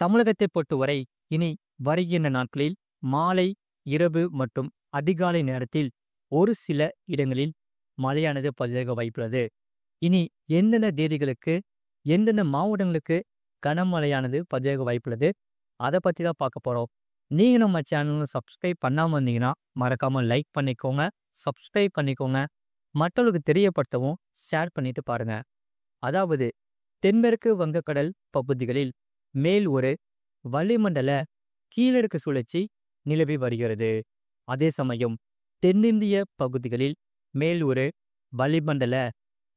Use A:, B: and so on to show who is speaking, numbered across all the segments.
A: தமிழகத்தை பொறுத்தவரை இனி வருகின்ற நாட்களில் மாலை, இரவு மற்றும் அதிகாலை நேரத்தில் ஒரு சில இடங்களில் மழையானது பதிவாக வாய்ப்புள்ளது. இனி எந்தெந்த தேதிகளுக்கு, எந்தெந்த மாவட்டங்களுக்கு கனமழையானது பதிவாக வாய்ப்புள்ளது, அதை பற்றி தான் பார்க்க போகிறோம். நீங்கள் நம்ம சேனலை சப்ஸ்கிரைப் பண்ணாமல் இருந்தீங்கன்னா மறக்காமல் லைக் பண்ணிக்கோங்க, சப்ஸ்கிரைப் பண்ணிக்கோங்க, மற்றவர்களுக்கு தெரியப்படுத்தவும் ஷேர் பண்ணிட்டு பாருங்க. அதாவது தென்மேற்கு வங்கக்கடல் பகுதிகளில் மேல் ஒரு வளிமண்டல கீழடுக்கு சுழற்சி நிலவி வருகிறது. அதே சமயம் தென்னிந்திய பகுதிகளில் மேல் ஒரு வளிமண்டல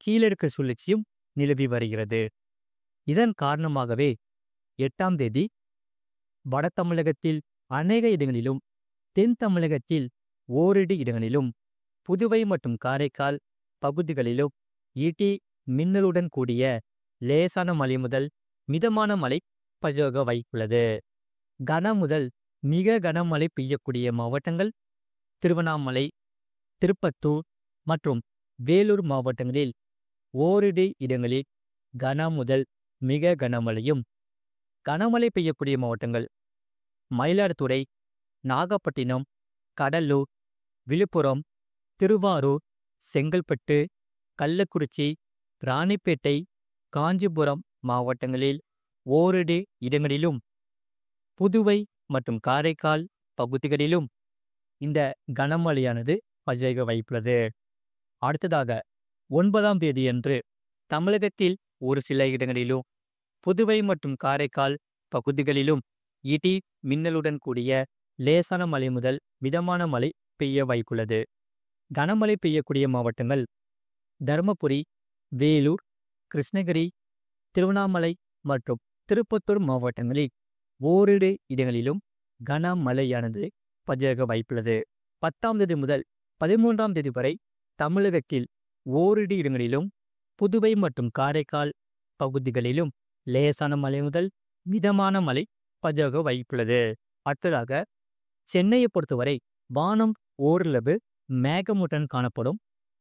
A: கீழடுக்கு சுழற்சியும் நிலவி வருகிறது. இதன் காரணமாகவே 8ஆம் தேதி வட தமிழகத்தில் அநேக இடங்களிலும், தென் தமிழகத்தில் ஓரிரு இடங்களிலும், புதுவை மற்றும் காரைக்கால் பகுதிகளிலும் இடி மின்னலுடன் கூடிய லேசான மழை முதல் மிதமான மழை பதிவாக வாய்ப்புள்ளது. கன முதல் மிக கனமழை பெய்யக்கூடிய மாவட்டங்கள் திருவண்ணாமலை, திருப்பத்தூர் மற்றும் வேலூர் மாவட்டங்களில் ஓரிரு இடங்களில் கன முதல் மிக கனமழையும், கனமழை பெய்யக்கூடிய மாவட்டங்கள் மயிலாடுதுறை, நாகப்பட்டினம், கடலூர், விழுப்புரம், திருவாரூர், செங்கல்பட்டு, கள்ளக்குறிச்சி, ராணிப்பேட்டை, காஞ்சிபுரம் மாவட்டங்களில் ஓரிரு இடங்களிலும், புதுவை மற்றும் காரைக்கால் பகுதிகளிலும் இந்த கனமழையானது பதிவாக வாய்ப்புள்ளது. அடுத்ததாக 9ஆம் தேதியன்று தமிழகத்தில் ஒரு சில இடங்களிலும், புதுவை மற்றும் காரைக்கால் பகுதிகளிலும் இடி மின்னலுடன் கூடிய லேசான மழை முதல் மிதமான மழை பெய்ய வாய்ப்புள்ளது. கனமழை பெய்யக்கூடிய மாவட்டங்கள் தருமபுரி, வேலூர், கிருஷ்ணகிரி, திருவண்ணாமலை மற்றும் திருப்பத்தூர் மாவட்டங்களில் ஓரிரு இடங்களிலும் கனமழையானது பதிவாக வாய்ப்புள்ளது. 10ஆம் தேதி முதல் 13ஆம் தேதி வரை தமிழகத்தில் ஓரிரு இடங்களிலும், புதுவை மற்றும் காரைக்கால் பகுதிகளிலும் லேசான மழை முதல் மிதமான மழை பதிவாக வாய்ப்புள்ளது. அடுத்ததாக சென்னையை பொறுத்தவரை வானம் ஓரளவு மேகமூட்டம் காணப்படும்.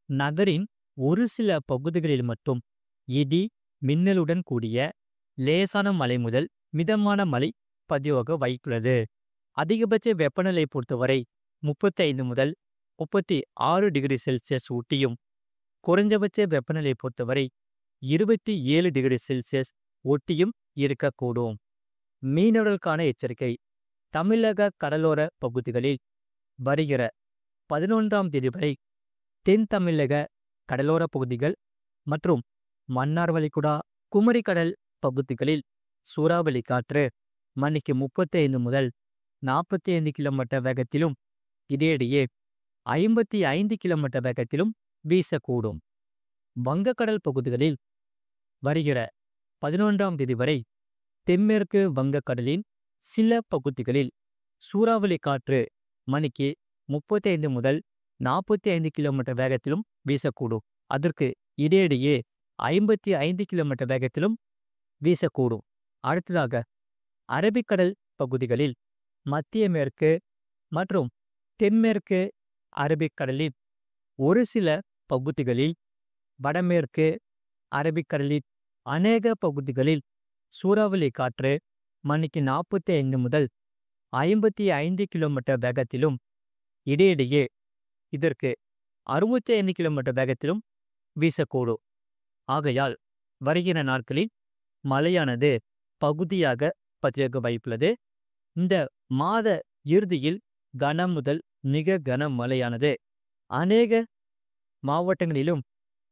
A: நகரின் ஒரு சில பகுதிகளில் மட்டும் இடி மின்னலுடன் கூடிய லேசான மழை முதல் மிதமான மழை பதிவாக வாய்ப்புள்ளது. அதிகபட்ச வெப்பநிலை பொறுத்தவரை 35 முதல் 36 டிகிரி செல்சியஸ் ஊட்டியும், குறைஞ்சபட்ச வெப்பநிலை பொறுத்தவரை 27 டிகிரி செல்சியஸ் ஒட்டியும் இருக்கக்கூடும். மீனவர்களுக்கான எச்சரிக்கை. தமிழக கடலோர பகுதிகளில் வருகிற 11ஆம் தேதி வரை தென் தமிழக கடலோர பகுதிகள் மற்றும் மன்னார் வளைகுடா, குமரிக்கடல் பகுதிகளில் சூறாவளி காற்று மணிக்கு 35 முதல் 45 கிலோமீட்டர் வேகத்திலும், இடையிடையே 55 கிலோமீட்டர் வேகத்திலும் வீசக்கூடும். வங்கக்கடல் பகுதிகளில் வருகிற 11ஆம் தேதி வரை தென்மேற்கு வங்கக்கடலின் சில பகுதிகளில் சூறாவளி காற்று மணிக்கு 35 முதல் 45 கிலோமீட்டர் வேகத்திலும் வீசக்கூடும். அதற்கு இடையிடையே 55 கிலோமீட்டர் வேகத்திலும் வீசக்கூடும். அடுத்ததாக அரபிக்கடல் பகுதிகளில் மத்திய மேற்கு மற்றும் தென்மேற்கு அரபிக்கடலில் ஒரு சில பகுதிகளில், வடமேற்கு அரபிக்கடலில் அநேக பகுதிகளில் சூறாவளி காற்று மணிக்கு 45 முதல் 55 கிலோமீட்டர் வேகத்திலும், இடையிடையே இதற்கு 65 கிலோமீட்டர் வேகத்திலும் வீசக்கூடும். ஆகையால் வருகிற நாட்களில் மழையானது பகுதியாக பதிவாக வாய்ப்புள்ளது. இந்த மாத இறுதியில் கன முதல் மிக கனமழையானது அநேக மாவட்டங்களிலும்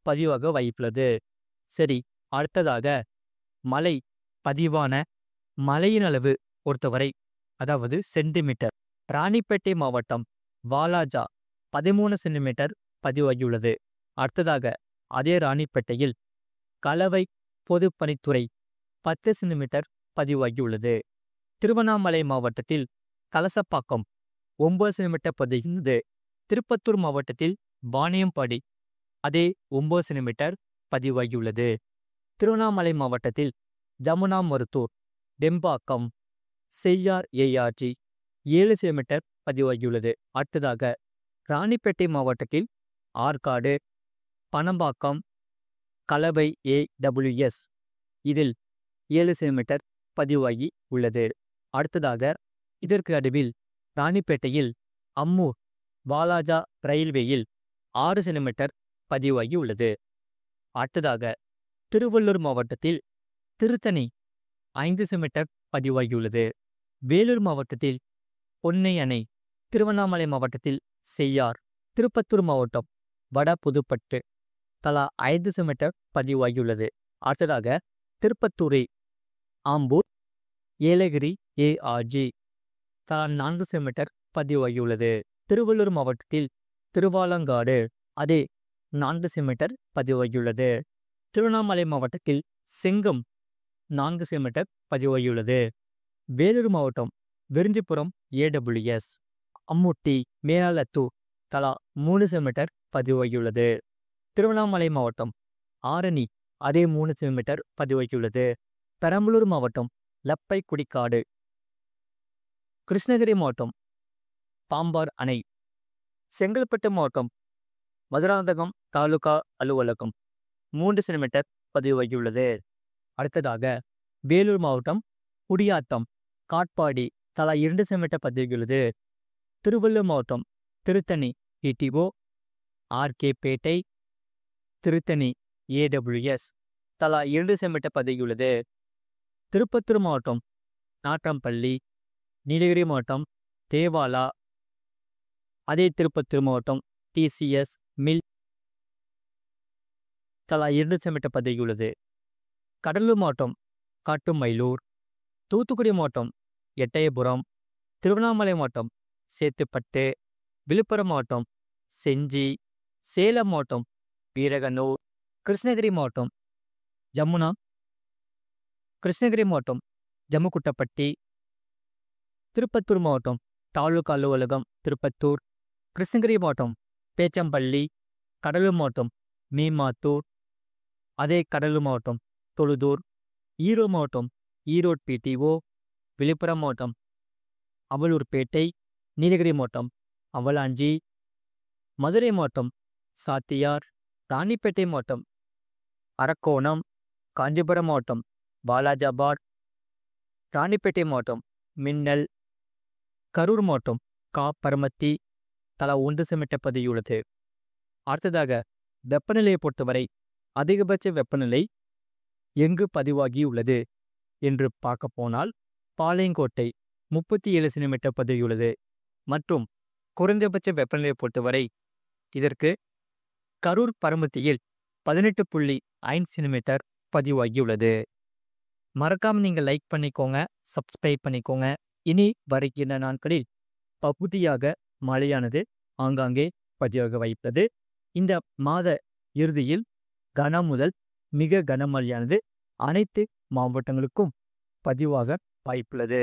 A: பதிவாக வாய்ப்புள்ளது. சரி, அடுத்ததாக மழை பதிவான மழையின் அளவு பொறுத்தவரை, அதாவது சென்டிமீட்டர். ராணிப்பேட்டை மாவட்டம் வாலாஜா 13 சென்டிமீட்டர் பதிவாகியுள்ளது. அடுத்ததாக அதே ராணிப்பேட்டையில் கலவை பொதுப்பணித்துறை 10 சென்டிமீட்டர் பதிவாகியுள்ளது. திருவண்ணாமலை மாவட்டத்தில் கலசப்பாக்கம் 9 சென்டிமீட்டர் பதிவாகியுள்ளது. திருப்பத்தூர் மாவட்டத்தில் வாணியம்பாடி அதே 9 சென்டிமீட்டர் பதிவாகியுள்ளது. திருவண்ணாமலை மாவட்டத்தில் ஜமுனா மருத்தூர், டெம்பாக்கம், செய்யார் ஏஆர்ஜி 7 சென்டிமீட்டர் பதிவாகியுள்ளது. அடுத்ததாக ராணிப்பேட்டை மாவட்டத்தில் ஆற்காடு, பனம்பாக்கம், கலவை ஏடபிள்யூஎஸ் இதில் 7 சென்டிமீட்டர் பதிவாகி உள்ளது. அடுத்ததாக இதற்கு நடுவில் ராணிப்பேட்டையில் அம்மூர் வாலாஜா ரயில்வேயில் 6 சென்டிமீட்டர் பதிவாகி உள்ளது. அடுத்ததாக திருவள்ளூர் மாவட்டத்தில் திருத்தணி 5 சென்டிமீட்டர் பதிவாகியுள்ளது. வேலூர் மாவட்டத்தில் பொன்னை அணை, திருவண்ணாமலை மாவட்டத்தில் செய்யார், திருப்பத்தூர் மாவட்டம் வட புதுப்பட்டு தலா 5 சென்டிமீட்டர் பதிவாகியுள்ளது. அடுத்ததாக திருப்பத்தூரை ஆம்பூர், ஏலகிரி ஏஆர்ஜி தலா 4 சென்டிமீட்டர் பதிவாகியுள்ளது. திருவள்ளூர் மாவட்டத்தில் திருவாலங்காடு அதே 4 சென்டிமீட்டர் பதிவாகியுள்ளது. திருவண்ணாமலை மாவட்டத்தில் செங்கம் 4 சென்டிமீட்டர் பதிவாகியுள்ளது. வேலூர் மாவட்டம் விரிஞ்சிபுரம் ஏடபிள்யூஎஸ், அம்முட்டி, மேலாளத்தூர் தலா 3 சென்டிமீட்டர் பதிவாகியுள்ளது. திருவண்ணாமலை மாவட்டம் ஆரணி அதே 3 சென்டிமீட்டர் பதிவாகியுள்ளது. பெரம்பலூர் மாவட்டம் லப்பைக்குடிக்காடு, கிருஷ்ணகிரி மாவட்டம் பாம்பார் அணை, செங்கல்பட்டு மாவட்டம் மதுராந்தகம் தாலுகா அலுவலகம் 3 சென்டிமீட்டர் பதிவாகியுள்ளது. அடுத்ததாக வேலூர் மாவட்டம் குடியாத்தம், காட்பாடி தலா 2 சென்டிமீட்டர் பதிவாகியுள்ளது. திருவள்ளூர் மாவட்டம் திருத்தணி டிடிஓ, ஆர்கே பேட்டை, திருத்தணி ஏடபிள்யூஎஸ் தலா 2 சென்டிமீட்டர் பதிவாகியுள்ளது. திருப்பத்தூர் மாவட்டம் நாட்டம்பள்ளி, நீலகிரி மாவட்டம் தேவாலா அதே திருப்பத்தூர் மாவட்டம் டிசிஎஸ் மில் தலா 2 சென்டிமீட்டர் பதிவாகியுள்ளது. கடலூர் மாவட்டம் காட்டுமயிலூர், தூத்துக்குடி மாவட்டம் எட்டயபுரம், திருவண்ணாமலை மாவட்டம் சேத்துப்பட்டு, விழுப்புரம் மாவட்டம் செஞ்சி, சேலம் மாவட்டம் வீரகனூர், கிருஷ்ணகிரி மாவட்டம் ஜம்முகுட்டப்பட்டி, திருப்பத்தூர் மாவட்டம் தாலுகா அலுவலகம் திருப்பத்தூர், கிருஷ்ணகிரி மாவட்டம் பேச்சம்பள்ளி, கடலூர் மாவட்டம் மீமாத்தூர் அதே கடலூர் மாவட்டம் தொழுதூர், ஈரோடு மாவட்டம் ஈரோடு பிடிஓ, விழுப்புரம் மாவட்டம் அவலூர்பேட்டை, நீலகிரி மாவட்டம் அவலாஞ்சி, மதுரை மாவட்டம் சாத்தியார், ராணிப்பேட்டை மாவட்டம் அரக்கோணம், காஞ்சிபுரம் மாவட்டம் வாலாஜாபாத், ராணிப்பேட்டை மாவட்டம் மின்னல், கரூர் மாவட்டம் பரமத்தி தலா 1 சென்டிமீட்டர் பதிவாகியுள்ளது. அடுத்ததாக வெப்பநிலையை பொறுத்தவரை அதிகபட்ச வெப்பநிலை எங்கு பதிவாகியுள்ளது என்று பார்க்க போனால் பாளையங்கோட்டை 37 சென்டிமீட்டர் பதிவாகியுள்ளது. மற்றும் குறைந்தபட்ச வெப்பநிலையை பொறுத்தவரை இதற்கு கரூர் பரமத்தியில் 18.5 சென்டிமீட்டர் பதிவாகியுள்ளது. மறக்காம நீங்கள் லைக் பண்ணிக்கோங்க, சப்ஸ்கிரைப் பண்ணிக்கோங்க. இனி வருகின்ற நாட்களில் பகுதியாக மழையானது ஆங்காங்கே பதிவாக வாய்ப்புள்ளது. இந்த மாத இறுதியில் கன முதல் மிக கனமழையானது அனைத்து மாவட்டங்களுக்கும் பதிவாக வாய்ப்புள்ளது.